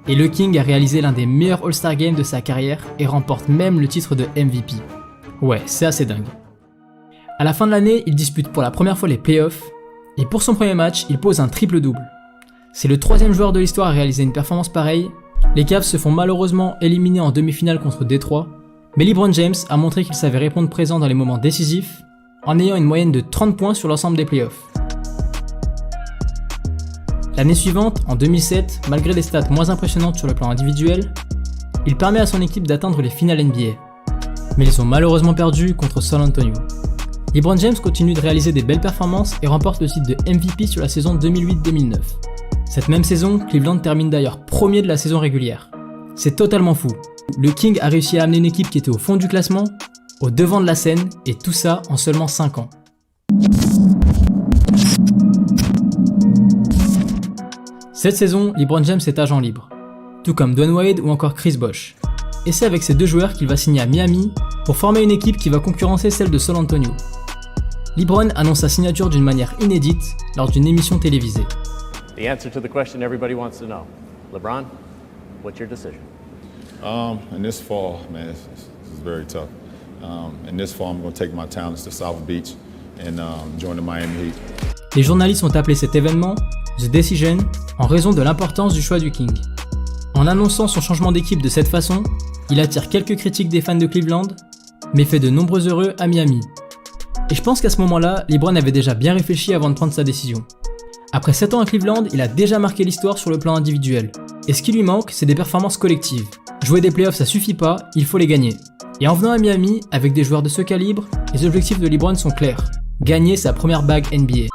Et le King a réalisé l'un des meilleurs All-Star Games de sa carrière et remporte même le titre de MVP. Ouais, c'est assez dingue. À la fin de l'année, il dispute pour la première fois les playoffs, et pour son premier match, il pose un triple-double. C'est le 3e joueur de l'histoire à réaliser une performance pareille. Les Cavs se font malheureusement éliminer en demi-finale contre Détroit, mais LeBron James a montré qu'il savait répondre présent dans les moments décisifs, en ayant une moyenne de 30 points sur l'ensemble des playoffs. L'année suivante, en 2007, malgré des stats moins impressionnantes sur le plan individuel, il permet à son équipe d'atteindre les finales NBA. Mais ils ont malheureusement perdu contre San Antonio. LeBron James continue de réaliser des belles performances et remporte le titre de MVP sur la saison 2008-2009. Cette même saison, Cleveland termine d'ailleurs premier de la saison régulière. C'est totalement fou. Le King a réussi à amener une équipe qui était au fond du classement, au devant de la scène, et tout ça en seulement 5 ans. Cette saison, LeBron James est agent libre, tout comme Dwayne Wade ou encore Chris Bosh. Et c'est avec ces deux joueurs qu'il va signer à Miami pour former une équipe qui va concurrencer celle de San Antonio. LeBron annonce sa signature d'une manière inédite lors d'une émission télévisée. The answer to the question everybody wants to know. LeBron, what's your decision? In this fall, man, this is very tough. In this fall, I'm going to take my talents to South Beach and join the Miami Heat. Les journalistes ont appelé cet événement The Decision en raison de l'importance du choix du King. En annonçant son changement d'équipe de cette façon, il attire quelques critiques des fans de Cleveland, mais fait de nombreux heureux à Miami. Et je pense qu'à ce moment-là, LeBron avait déjà bien réfléchi avant de prendre sa décision. Après 7 ans à Cleveland, il a déjà marqué l'histoire sur le plan individuel. Et ce qui lui manque, c'est des performances collectives. Jouer des playoffs, ça suffit pas, il faut les gagner. Et en venant à Miami, avec des joueurs de ce calibre, les objectifs de LeBron sont clairs. Gagner sa première bague NBA.